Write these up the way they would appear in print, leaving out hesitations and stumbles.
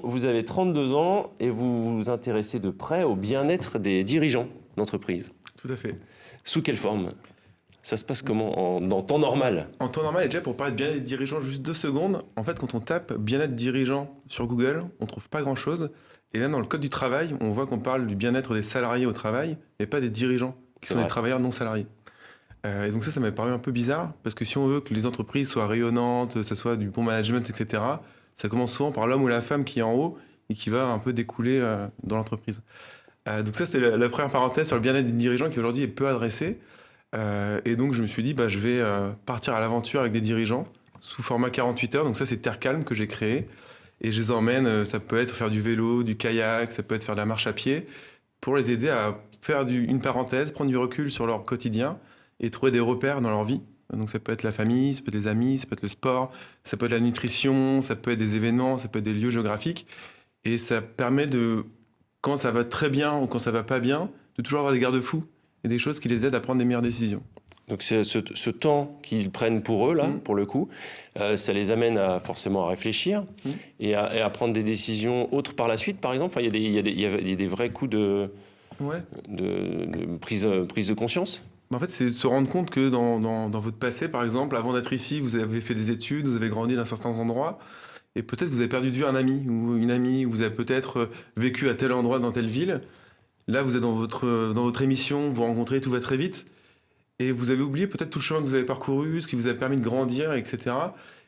Vous avez 32 ans et vous vous intéressez de près au bien-être des dirigeants d'entreprise. Tout à fait. Sous quelle forme? Ça se passe comment dans temps normal? En temps normal, et déjà pour parler de bien-être dirigeant, juste 2 secondes, en fait, quand on tape bien-être dirigeant sur Google, on trouve pas grand-chose. Et même dans le code du travail, on voit qu'on parle du bien-être des salariés au travail et pas des dirigeants, qui C'est sont vrai. des travailleurs non salariés. Et donc ça m'a paru un peu bizarre, parce que si on veut que les entreprises soient rayonnantes, que ce soit du bon management, etc., ça commence souvent par l'homme ou la femme qui est en haut et qui va un peu découler dans l'entreprise. Donc ça, c'est la première parenthèse sur le bien-être des dirigeants qui aujourd'hui est peu adressé. Et donc je me suis dit, je vais partir à l'aventure avec des dirigeants sous format 48 heures. Donc ça, c'est Terre Calme que j'ai créé. Et je les emmène, ça peut être faire du vélo, du kayak, ça peut être faire de la marche à pied, pour les aider à faire une parenthèse, prendre du recul sur leur quotidien et trouver des repères dans leur vie. Donc ça peut être la famille, ça peut être les amis, ça peut être le sport, ça peut être la nutrition, ça peut être des événements, ça peut être des lieux géographiques. Et ça permet de, quand ça va très bien ou quand ça va pas bien, de toujours avoir des garde-fous et des choses qui les aident à prendre des meilleures décisions. Donc c'est ce temps qu'ils prennent pour eux, là, pour le coup, ça les amène forcément à réfléchir et à prendre des décisions autres par la suite, par exemple. Enfin, il y a des vrais coups de prise de conscience. En fait, c'est se rendre compte que dans votre passé, par exemple, avant d'être ici, vous avez fait des études, vous avez grandi dans certains endroits, et peut-être que vous avez perdu de vue un ami ou une amie, ou vous avez peut-être vécu à tel endroit dans telle ville. Là, vous êtes dans votre émission, vous rencontrez, tout va très vite, et vous avez oublié peut-être tout le chemin que vous avez parcouru, ce qui vous a permis de grandir, etc.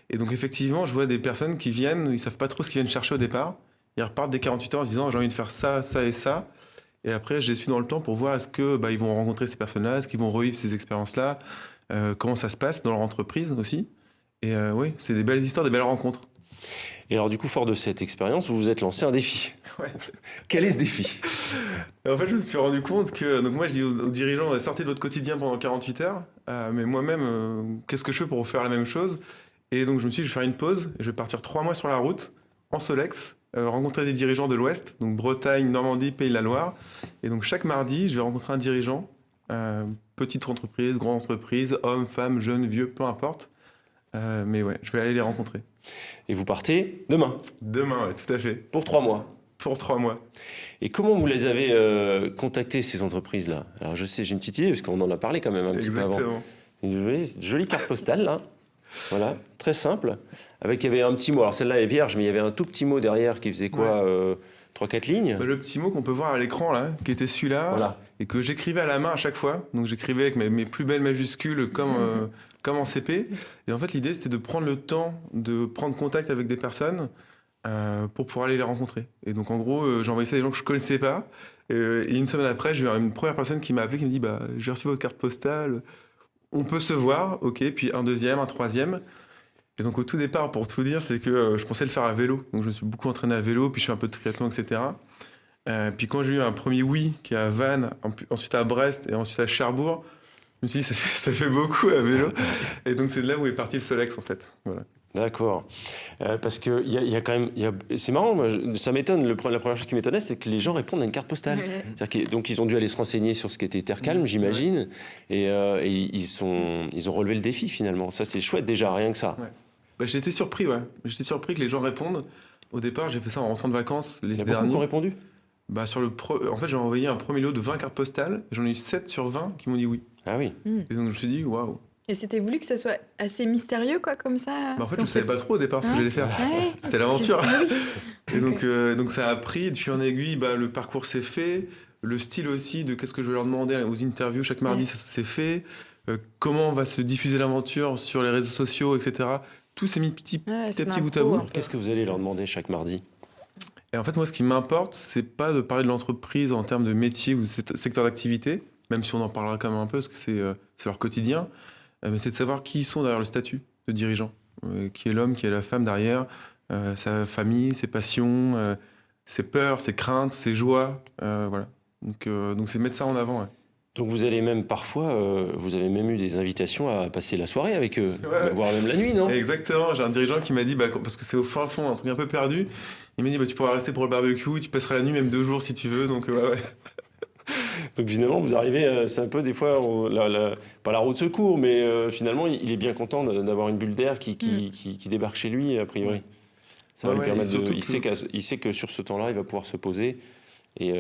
Et donc, effectivement, je vois des personnes qui viennent, ils savent pas trop ce qu'ils viennent chercher au départ, ils repartent des 48 heures en se disant j'ai envie de faire ça, ça et ça. Et après, je les suis dans le temps pour voir est-ce que ils vont rencontrer ces personnes-là, est-ce qu'ils vont revivre ces expériences-là, comment ça se passe dans leur entreprise aussi. Et oui, c'est des belles histoires, des belles rencontres. Et alors du coup, fort de cette expérience, vous vous êtes lancé un défi. Ouais. Quel est ce défi? Et en fait, je me suis rendu compte que, donc moi je dis aux dirigeants, sortez de votre quotidien pendant 48 heures, mais moi-même, qu'est-ce que je fais pour faire la même chose? Et donc je me suis dit, je vais faire une pause, et je vais partir 3 mois sur la route, en Solex, rencontrer des dirigeants de l'Ouest, donc Bretagne, Normandie, Pays de la Loire. Et donc chaque mardi, je vais rencontrer un dirigeant, petite entreprise, grande entreprise, homme, femme, jeune, vieux, peu importe. Mais ouais, je vais aller les rencontrer. Et vous partez demain? Demain, ouais, tout à fait. Pour 3 mois? Pour 3 mois. Et comment vous les avez contactées, ces entreprises-là? Alors je sais, j'ai une petite idée, parce qu'on en a parlé quand même un petit peu avant. Exactement. Une jolie carte postale, là. Voilà, très simple. Il y avait un petit mot, alors celle-là est vierge, mais il y avait un tout petit mot derrière qui faisait quoi, 3-4 lignes? Le petit mot qu'on peut voir à l'écran, là, qui était celui-là, Voilà. et que j'écrivais à la main à chaque fois. Donc j'écrivais avec mes plus belles majuscules comme en CP. Et en fait, l'idée, c'était de prendre le temps de prendre contact avec des personnes pour pouvoir aller les rencontrer. Et donc, en gros, j'ai envoyé ça à des gens que je ne connaissais pas. Et une semaine après, j'ai eu une première personne qui m'a appelé, qui me dit j'ai reçu votre carte postale, on peut se voir, ok. Puis un deuxième, un troisième. Et donc, au tout départ, pour tout dire, c'est que je pensais le faire à vélo. Donc, je me suis beaucoup entraîné à vélo, puis je fais un peu de triathlon, etc. Puis quand j'ai eu un premier oui, qui est à Vannes, ensuite à Brest et ensuite à Cherbourg, je me suis dit, ça fait beaucoup à vélo. Et donc, c'est de là où est parti le Solex, en fait. Voilà. D'accord. Parce que y a quand même... c'est marrant, moi, ça m'étonne. La première chose qui m'étonnait, c'est que les gens répondent à une carte postale. Donc, ils ont dû aller se renseigner sur ce qu'était Terre Calme, j'imagine. Et ils ont relevé le défi, finalement. Ça, c'est chouette, déjà, rien que ça. Ouais. J'étais surpris, ouais. J'étais surpris que les gens répondent. Au départ, j'ai fait ça en rentrant de vacances l'été dernier. Il y a beaucoup qui ont répondu? En fait, j'ai envoyé un premier lot de 20 cartes postales. J'en ai eu 7 sur 20 qui m'ont dit oui. Ah oui. Et donc, je me suis dit, waouh. Et c'était voulu que ça soit assez mystérieux, quoi, comme ça? En fait, je ne savais pas trop au départ ce que j'allais faire. Ouais, C'était l'aventure. Oui. Et donc, ça a pris, de fil en aiguille, le parcours s'est fait. Le style aussi de qu'est-ce que je vais leur demander aux interviews chaque mardi, ça s'est fait. Comment va se diffuser l'aventure sur les réseaux sociaux, etc. Tout s'est mis petit à petit bout à bout. Qu'est-ce que vous allez leur demander chaque mardi? Et en fait, moi, ce qui m'importe, c'est pas de parler de l'entreprise en termes de métier ou de secteur d'activité, même si on en parlera quand même un peu, parce que c'est leur quotidien, mais c'est de savoir qui ils sont derrière le statut de dirigeant, qui est l'homme, qui est la femme derrière, sa famille, ses passions, ses peurs, ses craintes, ses joies, voilà. Donc c'est mettre ça en avant. Ouais. Donc vous allez même parfois, vous avez même eu des invitations à passer la soirée avec eux, voire même la nuit, non? Exactement, j'ai un dirigeant qui m'a dit, parce que c'est au fin fond, un truc un peu perdu, il m'a dit tu pourras rester pour le barbecue, tu passeras la nuit même 2 jours si tu veux, donc ouais. Donc finalement vous arrivez, c'est un peu des fois, pas la roue de secours, mais finalement il est bien content d'avoir une bulle d'air qui débarque chez lui a priori. Ça va lui Ouais, permettre et surtout il sait que sur ce temps-là, il va pouvoir se poser et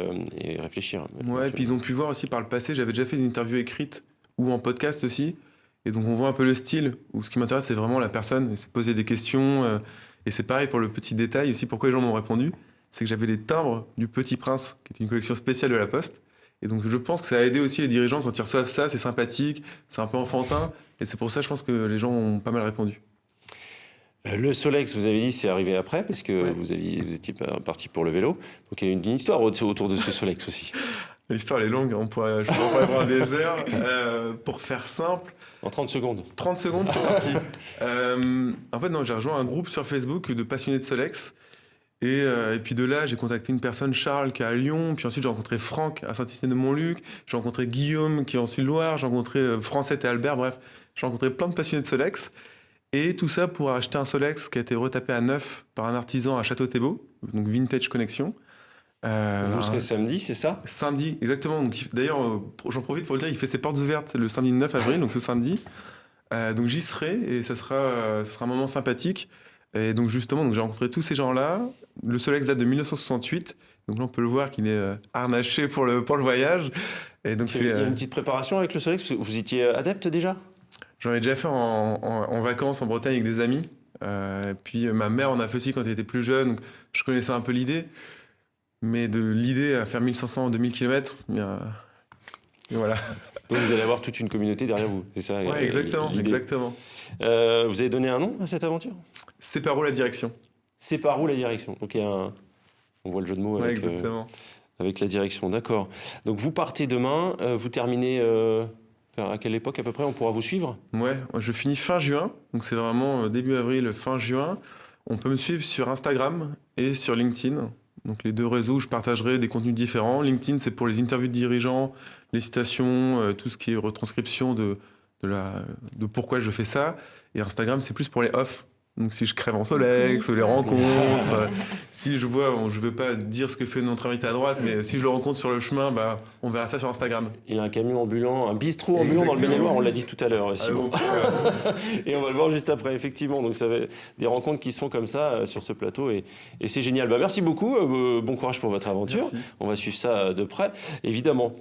réfléchir. Ouais, et puis ils ont pu voir aussi par le passé, j'avais déjà fait des interviews écrites ou en podcast aussi. Et donc on voit un peu le style, où ce qui m'intéresse, c'est vraiment la personne, c'est poser des questions. Et c'est pareil pour le petit détail aussi, pourquoi les gens m'ont répondu, c'est que j'avais les timbres du Petit Prince, qui est une collection spéciale de la Poste. Et donc je pense que ça a aidé aussi les dirigeants quand ils reçoivent ça, c'est sympathique, c'est un peu enfantin. Et c'est pour ça, je pense que les gens ont pas mal répondu. Le Solex, vous avez dit, c'est arrivé après, parce que Ouais. vous étiez parti pour le vélo. Donc il y a une histoire autour de ce Solex aussi. L'histoire elle est longue, je pourrais prendre des heures. Pour faire simple, En 30 secondes. 30 secondes, c'est parti. En fait, non, j'ai rejoint un groupe sur Facebook de passionnés de Solex. Et puis de là, j'ai contacté une personne, Charles, qui est à Lyon. Puis ensuite, j'ai rencontré Franck à Saint-Étienne-de-Montluc. J'ai rencontré Guillaume, qui est en Sud-Loire. J'ai rencontré Francette et Albert. Bref, j'ai rencontré plein de passionnés de Solex. Et tout ça pour acheter un Solex qui a été retapé à neuf par un artisan à Château-Thébault, donc Vintage Connection. Vous serez samedi, c'est ça? Samedi, exactement. Donc, d'ailleurs, j'en profite pour le dire, il fait ses portes ouvertes le samedi 9 avril, donc ce samedi. Donc j'y serai et ça sera un moment sympathique. Et donc justement, donc j'ai rencontré tous ces gens-là. Le Solex date de 1968, donc là on peut le voir qu'il est harnaché pour le voyage. Et donc Il y a une petite préparation avec le Solex, parce que vous étiez adepte déjà? J'en ai déjà fait en vacances en Bretagne avec des amis. Puis ma mère en a fait aussi quand elle était plus jeune, donc je connaissais un peu l'idée. Mais de l'idée à faire 1500 2000 km, et voilà. Donc vous allez avoir toute une communauté derrière vous, c'est ça? Ouais, exactement, l'idée. exactement. Vous avez donné un nom à cette aventure? C'est par où la direction? C'est par où la direction? Donc on voit le jeu de mots Ouais, avec, exactement. avec la direction, d'accord. Donc vous partez demain, vous terminez à quelle époque à peu près on pourra vous suivre? Ouais, je finis fin juin, donc c'est vraiment début avril, fin juin. On peut me suivre sur Instagram et sur LinkedIn. Donc les deux réseaux où je partagerai des contenus différents. LinkedIn, c'est pour les interviews de dirigeants, les citations, tout ce qui est retranscription de pourquoi je fais ça. Et Instagram, c'est plus pour les off. Donc si je crève en Solex, les rencontres, si je vois, je ne veux pas dire ce que fait notre invité à droite, mais si je le rencontre sur le chemin, on verra ça sur Instagram. Il a un camion ambulant, un bistrot ambulant dans le Maine-et-Loire, on l'a dit tout à l'heure, Simon. Et on va le voir juste après, effectivement. Donc ça va être des rencontres qui se font comme ça sur ce plateau et c'est génial. Merci beaucoup, bon courage pour votre aventure. Merci. On va suivre ça de près, évidemment.